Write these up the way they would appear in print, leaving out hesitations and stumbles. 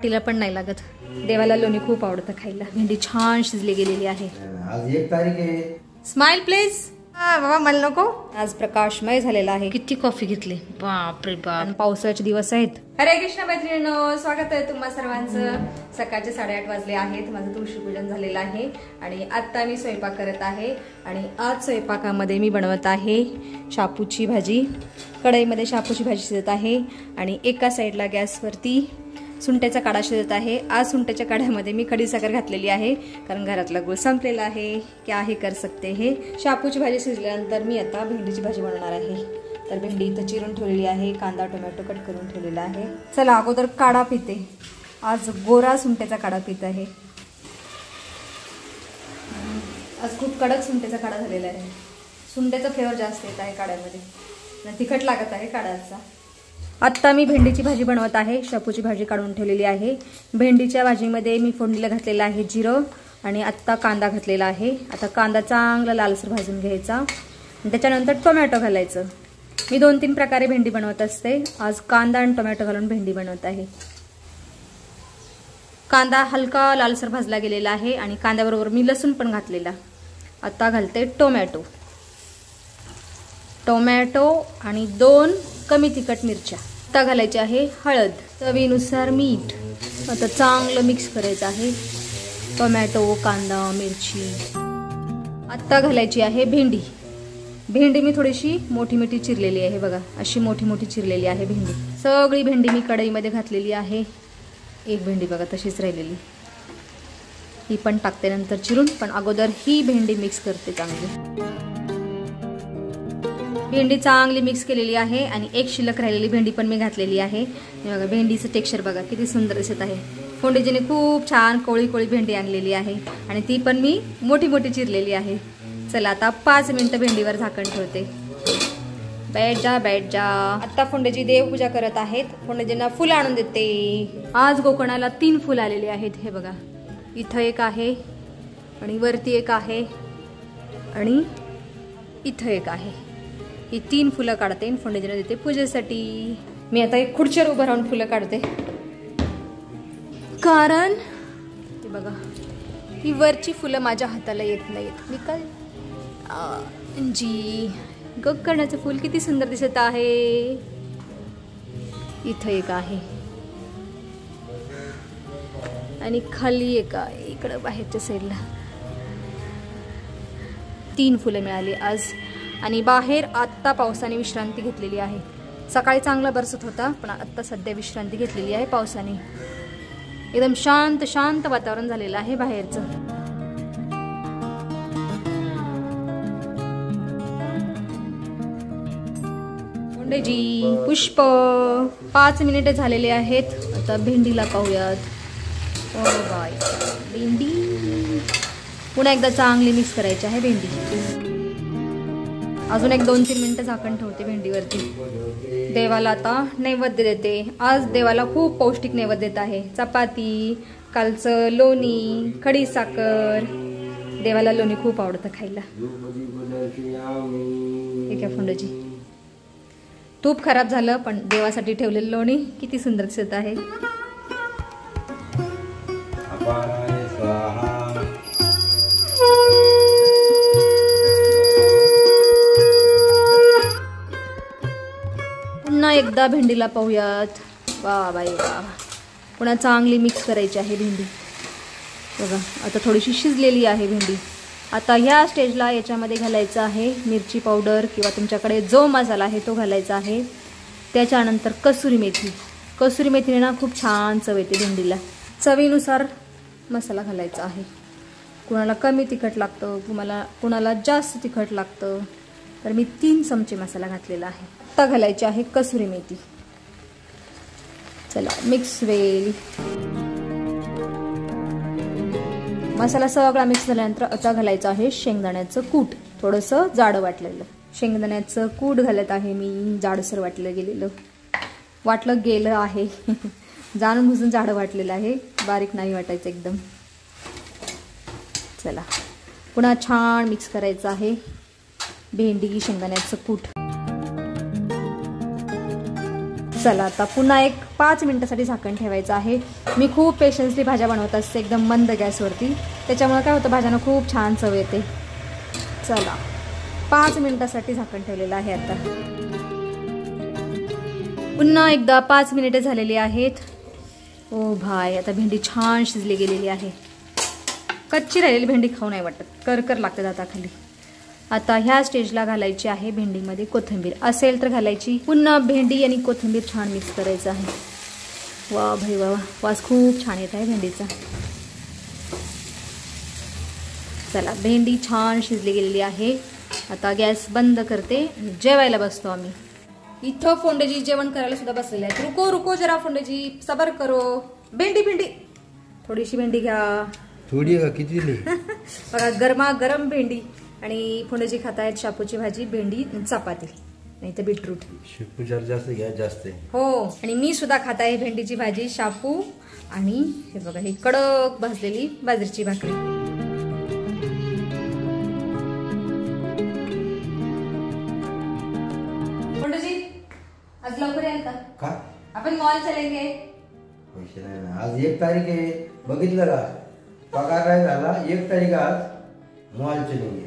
पाटीला पण नाही लागत. देवाला लोणी खूप आवडतं खायला. भेंडी छान शिजली गेलेली आहे. आज 1 तारीख आहे. Smile please. बाबा मला नको. आज प्रकाशमय झालेला आहे. किती कॉफी घेतली, बापरे बाप. पावसाचे दिवस आहेत. हरे कृष्ण मैत्रिणींनो, स्वागत आहे तुम्हा सर्वांचं. सकाळचे 8:30 वाजले आहेत. माझं तुळशी पूजन झालेलं आहे आणि आता मी स्वयंपाक करत आहे. आणि आज स्वयंपाकामध्ये मी बनवत आहे शापूची भाजी. कढईमध्ये शापूची भाजी शिजत आहे आणि एका साईडला गॅसवरती सुंठ्याचा काढा शिजत आहे. आज सुंठ्याच्या काढ्यामध्ये मी खडीसाखर घातलेली आहे, कारण घरातला गुळ संपलेला आहे. क्या हे कर सकते हे. शापूची भाजी शिजल्यानंतर मी आता भेंडीची भाजी बनवणार आहे. तर भेंडी इथं चिरून ठेवलेली आहे, कांदा टोमॅटो कट करून ठेवलेला आहे. चला अगोदर काढा पिते. आज गोरा सुंठ्याचा काढा पित आहे. आज खूप कडक सुंठ्याचा काढा झालेला आहे. सुंठ्याचा फ्लेवर जास्त येत आहे काढ्यामध्ये, तिखट लागत आहे काढाचा. आत्ता मी भेंडीची भाजी बनवत आहे. शापूची भाजी काढून ठेवलेली आहे. भेंडीच्या भाजीमध्ये मी फोडणीला घातलेलं आहे जिरं आणि आत्ता कांदा घातलेला आहे. आता कांदा चांगला लालसर भाजून घ्यायचा. त्याच्यानंतर टोमॅटो घालायचं. मी 2-3 प्रकारे भेंडी बनवत असते. आज कांदा आणि टोमॅटो घालून भेंडी बनवत आहे. कांदा हलका लालसर भाजला गेलेला आहे आणि कांद्याबरोबर मी लसूण पण घातलेला. आता घालते टोमॅटो आणि 2 कमी तिखट मिरच्या. आता घालायची आहे हळद, चवीनुसार मीठ. आता चांगलं मिक्स करायचं आहे टोमॅटो, कांदा, मिरची. आता घालायची आहे भेंडी. भेंडी मी थोडीशी मोठी चिरलेली आहे बघा, अशी मोठी चिरलेली आहे भेंडी. सगळी भेंडी मी कढईमध्ये घातलेली आहे. एक भेंडी बघा तशीच राहिलेली, ही पण टाकते नंतर चिरून, पण अगोदर ही भेंडी मिक्स करते चांगली. भेंडी चांगली मिक्स केलेली आहे आणि एक शिल्लक राहिलेली भेंडी पण मी घातलेली आहे. बघा भेंडीचं टेक्स्चर बघा किती सुंदर दिसत आहे. फोंडेजीने खूप छान कोळी भेंडी आणलेली आहे आणि ती पण मी मोठी चिरलेली आहे. चला आता 5 मिनिटं भेंडीवर झाकण ठेवते. बैठ जा. आता फोंडेजी देवपूजा करत आहेत. फोंडेजींना फुलं आणून देते. आज गोकर्णाला 3 फुलं आलेली आहेत. हे बघा, इथं एक आहे आणि वरती एक आहे आणि इथं एक आहे. ही 3 फुलं काढते आणि फोंडेजींना देते पूजेसाठी. मी आता एक खुर्चीवर उभं राहून फुलं काढते, कारण हे बघा ही वरची फुलं माझ्या हाताला येत नाहीत. निकाल जी गोकर्णाचं फुल किती सुंदर दिसत आहे. इथं एक आहे आणि खाली एक आहे इकडं बाहेरच्या साईडला. 3 फुलं मिळाली आज. आणि बाहेर आत्ता पावसाने विश्रांती घेतलेली आहे. सकाळी चांगला बरसत होता, पण आत्ता सध्या विश्रांती घेतलेली आहे पावसाने. एकदम शांत वातावरण झालेलं आहे बाहेरचं. फोंडेजी पुष्प. 5 मिनिटे झालेले आहेत. आता भेंडीला पाहूयात. ओ बाय, भेंडी पुन्हा एकदा चांगली मिक्स करायची आहे भेंडी. अजून एक 2-3 मिनिटं झाकण ठेवते भेंडीवरती. देवाला आता नैवेद्य देते. आज देवाला खूप पौष्टिक नैवेद्य देत आहे. चपाती, कालचं लोणी, खडीसाखर. देवाला लोणी खूप आवडतं खायला. ठीक आहे फोंडेजी. तूप खराब झालं, पण देवासाठी ठेवलेलं लोणी किती सुंदर दिसत आहे. पुन्हा एकदा भेंडीला पाहूयात. वा बाई वा. पुन्हा चांगली मिक्स करायची आहे भेंडी. बघा आता थोडीशी शिजलेली आहे भेंडी. आता ह्या स्टेजला याच्यामध्ये घालायचं आहे मिरची पावडर किंवा तुमच्याकडे जो मसाला आहे तो घालायचा आहे. त्याच्यानंतर कसुरी मेथीने ना खूप छान चव येते भेंडीला. चवीनुसार मसाला घालायचा आहे. कुणाला कमी तिखट लागतं, कुणाला जास्त तिखट लागतं, तर मी 3 चमचे मसाला घातलेला आहे. आता घालायची आहे कसुरी मेथी. चला मिक्स वेल. मसाला सगळा मिक्स झाल्यानंतर आता घालायचं आहे शेंगदाण्याचं कूट. थोडंसं जाडं वाटलेलं शेंगदाण्याचं कूट घालत आहे मी. जाडसर वाटलं गेलं आहे. जाणून बुजून जाडं वाटलेलं आहे, बारीक नाही वाटायचं एकदम. चला पुन्हा छान मिक्स करायचं आहे भेंडी शेंगदाण्याचं कूट. चला आता पुन्हा एक 5 मिनिटासाठी झाकण ठेवायचं आहे. मी खूप पेशन्सली भाज्या बनवत असते एकदम मंद गॅसवरती, त्याच्यामुळे काय होतं भाज्यांना खूप छान चव येते. चला 5 मिनिटासाठी झाकण ठेवलेलं आहे. आता पुन्हा एकदा 5 मिनिटे झालेली आहेत. ओ भाई आता भेंडी छान शिजली गेलेली आहे. कच्ची राहिलेली भेंडी खाऊ नाही वाटत, करकर लागते दाताखाली. आता ह्या स्टेजला घालायची आहे भेंडीमध्ये कोथिंबीर, असेल तर घालायची. पुन्हा भेंडी आणि कोथिंबीर छान मिक्स करायचं आहे. वा भाई वा, वास खूप छान येत आहे भेंडीचा. चला भेंडी छान शिजली गेलेली आहे. आता गॅस बंद करते आणि जेवायला बसतो आम्ही. इथं फोंडेजी जेवण करायला सुद्धा बसलेले आहेत. रुको रुको जरा फोंडेजी, सबर करो. भेंडी भेंडी थोडीशी भेंडी घ्या. थोडी का किती बघा गरमा गरम भेंडी. आणि फोंडेजी खात आहेत शापूची भाजी, भेंडी, चपाती नाही तर बीटरूट. शापू जास्त घ्या, जास्त हो. आणि मी सुद्धा खात आहे भेंडीची भाजी, शापू आणि हे बघा ही कडक भाजलेली बाजरीची भाकरी. फोंडेजी आज लवकर याल का? आपण मॉल चलेंगे. पैसे नाही ना, आज 1 तारीख आहे. बघितलं का, पगार नाही झाला. 1 तारीख आज मॉल चलेंगे.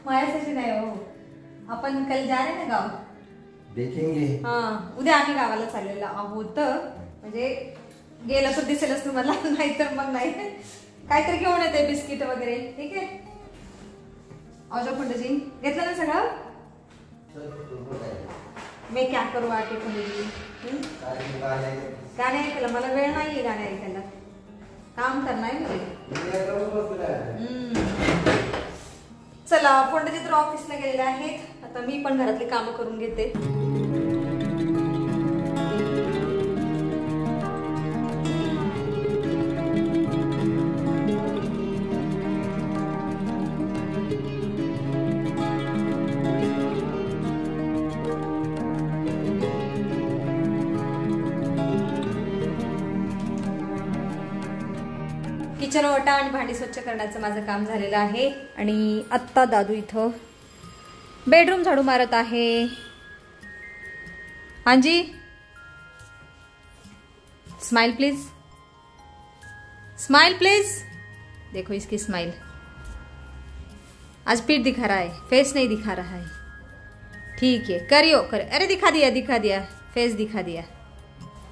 माझ्यासाठी नाही हो, आपण कल जा रहे ना गाव, देखेंगे. हाँ उद्या आम्ही गावाला चाललेलो आहोत. म्हणजे गेलं तर दिसेलच तुम्हाला, नाहीतर मग नाही. काहीतरी घेऊन येते बिस्किट वगैरे. ठीक आहे औजा फोंडेजी, घेतलं ना सगळं. मी क्या करू आके फोंडेजी, गाणे ऐकायला मला वेळ नाहीये. गाणे ऐकायला काम करणार म्हणजे. चला फोंडेजी तर ऑफिसला गेलेले आहेत. आता मी पण घरातली कामं करून घेते. किचन ओटा आणि भांडी स्वच्छ करण्याचं माझं काम झालेलं आहे. आणि आत्ता दादू इथं बेडरूम झाडू मारत आहे. हांजी स्माइल प्लीज, स्माइल प्लीज. देखो इसकी स्माइल. आज पीठ दिखा रहा है, फेस नहीं दिखा रहा है. ठीक है करियो कर. अरे दिखा दिया फेस दिखा दिया.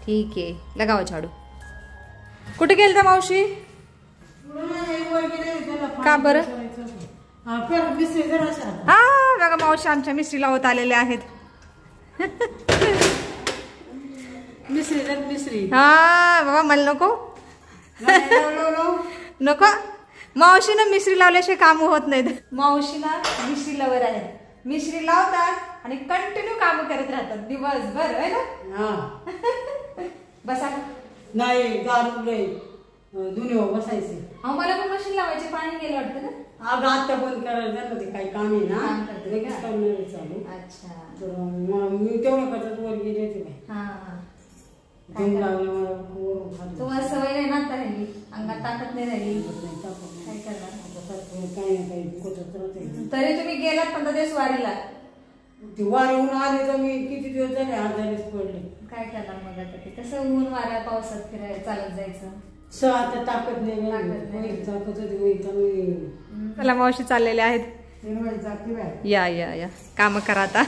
ठीक है लगाओ झाडू. कुठे गेलता मावशी? का बरं? बघा मावशी आमच्या मिस्त्रीला होत आलेले आहेत. मिस्त्री हा बाबा मला नको नको. मावशीनं मिस्त्री लावल्याशिवाय काम होत नाहीत. मावशीला मिस्त्री लवर आहे. मिस्त्री लावतात आणि कंटिन्यू काम करत राहतात दिवसभर आहे ना. बसा नाही दुनिया बसायचे. मला पण मशीन लावायचे, पाणी गेलं वाटतं ना. अगं आता बंद करायला ते काही काम आहे ना चालू. अच्छा तर मी तेवढं करतात वर गेले होते. तुम्हाला सवय नाही ना आता राहिली, अंगात ताकद नाही राहिली. काय करणार? काही ना काही तरी तुम्ही गेलात 15 दिवस वारीला. ती वारीहून आले तर मी किती दिवस झाले आजारीच पडले. काय करणार मग आता? ते कसं ऊन वाऱ्या पावसात फिरायला चालत जायचं. आता ताकद नाही. चला मावशी चाललेले आहेत. या या या काम करा आता.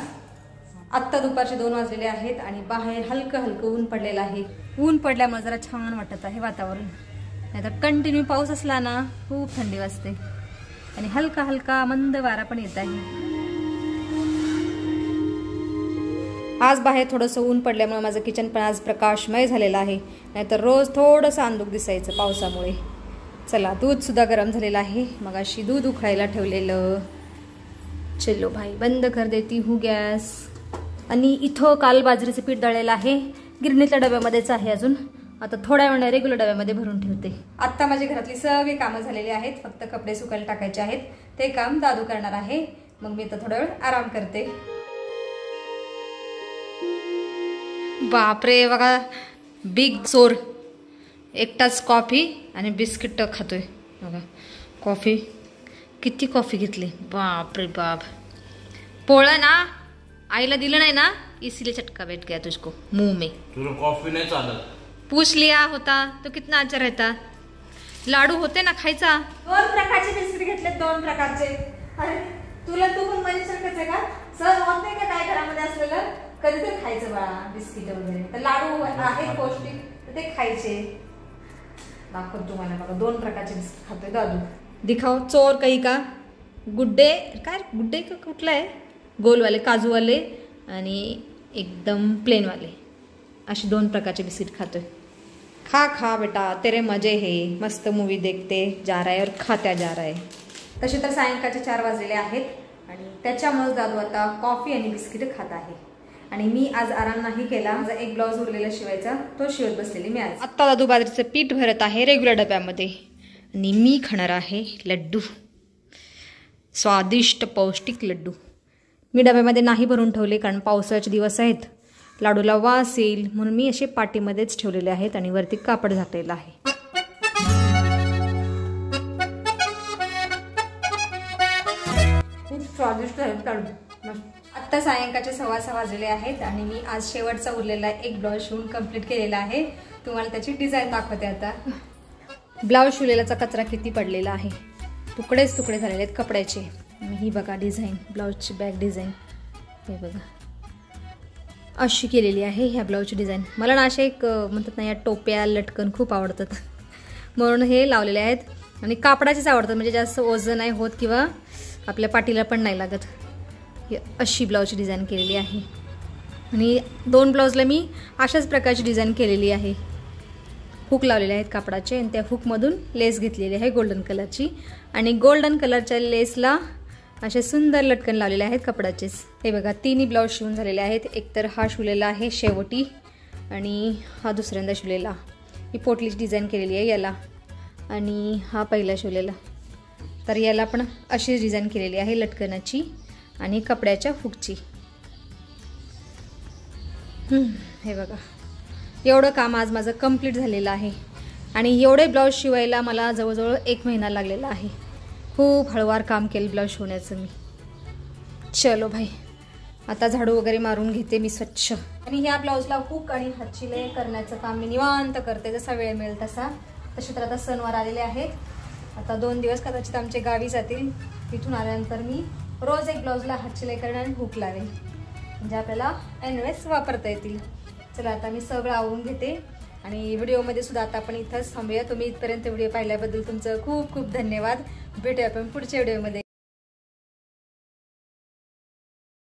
आत्ता दुपारचे 2 वाजलेले आहेत आणि बाहेर हलकं हलकं ऊन पडलेलं आहे. ऊन पडल्यामुळे जरा छान वाटत आहे वातावरण. नाहीतर कंटिन्यू पाऊस असला ना खूप थंडी वाजते. आणि हलका हलका मंद वारा पण येत आहे. आज बाहेर थोडंसं ऊन पडल्यामुळे माझं किचन पण आज प्रकाशमय झालेलं आहे. नाहीतर रोज थोडंसं अंधुक दिसायचं पावसामुळे. चला दूध सुद्धा गरम झालेलं आहे. मग अशी दूध उकळायला ठेवलेलं. चलो भाई बंद कर देती हूँ गॅस. आणि इथं काल बाजरीचं पीठ दळलेलं आहे. गिरणीतल्या डब्यामध्येच आहे अजून. आता थोड्या वेळाने रेग्युलर डब्यामध्ये भरून ठेवते. आत्ता माझी घरातली सगळी कामं झालेली आहेत. फक्त कपडे सुकायला टाकायचे आहेत. ते काम दादू करणार आहे. मग मी तर थोडा वेळ आराम करते. बापरे बघा बिग चोर एकटाच कॉफी आणि बिस्किट खातोय. बघा कॉफी किती कॉफी घेतली. बापरे बाप. पोळं ना आईला दिलं नाही ना इसीलिए चटका बैठ गया तुझको मुंह में। तुला कॉफी नाही चालत। पूछ लिया होता तो कितना अच्छा रहता। लाडू होते ना खायचा। 2 प्रकारचे बिस्किट घेतले, 2 प्रकारचे। अरे तुला तू पण माझ्यासारखंच आहे का? सहज होत नाही का काय घरामध्ये असलेलं? कधीतरी खायचं बाळा बिस्किट वगैरे। तर लाडू आहेत पौष्टिक तर ते खायचे। दाखव तुम्हाला बघा 2 प्रकारचे बिस्किट खातोय दादू। दिखाओ चोर काही का। गुड्डे काय गुड्डे का कुठला आहे? गोलवाले काजूवाले आणि एकदम प्लेनवाले असे 2 प्रकारचे बिस्किट खातोय। खा खा बेटा तेरे मजे है, मस्त मूवी देखते जा रहा है और खात्या जा रहा है। तसे तर सायंकाळचे 4 वाजलेले आहेत आणि त्याच्यामुळे दादू आता कॉफी आणि बिस्किट खात आहे। आणि मी आज आराम नाही केला, माझा एक ब्लाऊज उरलेला शिवायचा तो शिवत बसलेली मी आज। आता दादू बाजरीचं पीठ भरत आहे रेग्युलर डब्यामध्ये आणि मी खाणार आहे लड्डू, स्वादिष्ट पौष्टिक लड्डू। मी डब्यामध्ये नाही भरून ठेवले कारण पावसाळ्याचे दिवस आहेत, लाडूला वास येईल म्हणून मी असे पाटीमध्येच ठेवलेले आहेत आणि वरती कापड झाकलेलं आहे। खूप स्वादिष्ट आहेत लाडू। आत्ता सायंकाळचे 6:15 वाजलेले आहेत आणि मी आज शेवटचा उरलेला एक ब्लाऊज शिवून कंप्लीट केलेला आहे। तुम्हाला त्याची डिझाईन दाखवते आता। ब्लाऊज शिवलेलाचा कचरा किती पडलेला आहे, तुकडेच तुकडे झालेले आहेत कपड्याचे। ही बघा डिझाईन, ब्लाऊजची बॅक डिझाईन हे बघा अशी केलेली आहे ह्या ब्लाऊजची डिझाईन। मला ना असे एक म्हणतात ना या टोप्या लटकन खूप आवडतात म्हणून हे लावलेले आहेत आणि कापडाचेच आवडतात, म्हणजे जास्त ओझं नाही होत किंवा आपल्या पाठीला पण नाही लागत। ही अशी ब्लाऊजची डिझाईन केलेली आहे आणि 2 ब्लाऊजला मी अशाच प्रकारची डिझाईन केलेली आहे। हुक लावलेले आहेत कापडाचे आणि त्या हुकमधून लेस घेतलेली आहे गोल्डन कलरची आणि गोल्डन कलरच्या लेसला असे सुंदर लटकन लावलेले आहेत कपडाचेच। हे बघा 3 ब्लाऊज शिवून झालेले आहेत। एक तर हा शिवलेला आहे शेवटी आणि हा दुसऱ्यांदा शिवलेला। ही पोटलीची डिझाईन केलेली आहे याला आणि हा पहिला शिवलेला। तर याला पण अशीच डिझाईन केलेली आहे लटकनाची आणि कपड्याच्या हुकची। हे बघा एवढं काम आज माझं कंप्लीट झालेलं आहे आणि एवढे ब्लाऊज शिवायला मला जवळजवळ 1 महिना लागलेला आहे। खूप हळूवार काम केलं ब्लाऊज शिवण्याचं मी। चलो भाई आता झाडू वगैरे मारून घेते मी स्वच्छ आणि ह्या ब्लाऊजला हुक आणि हातशिलाई करण्याचं काम मी निवांत करते जसा वेळ मिळेल तसा। तसे तर आता सणवार आलेले आहेत, आता 2 दिवस कदाचित आमचे गावी जातील। तिथून आल्यानंतर मी रोज एक ब्लाऊजला हातशिलाई करणार आणि हुक लावेल म्हणजे आपल्याला एनवेस वापरता येतील। चला आता मी सगळं आवरून घेते आणि व्हिडिओमध्ये सुद्धा आता आपण इथंच थांबूया। तुम्ही इथपर्यंत व्हिडिओ पाहिल्याबद्दल तुमचं खूप खूप धन्यवाद। भेटूया आपण पुढच्या व्हिडिओमध्ये।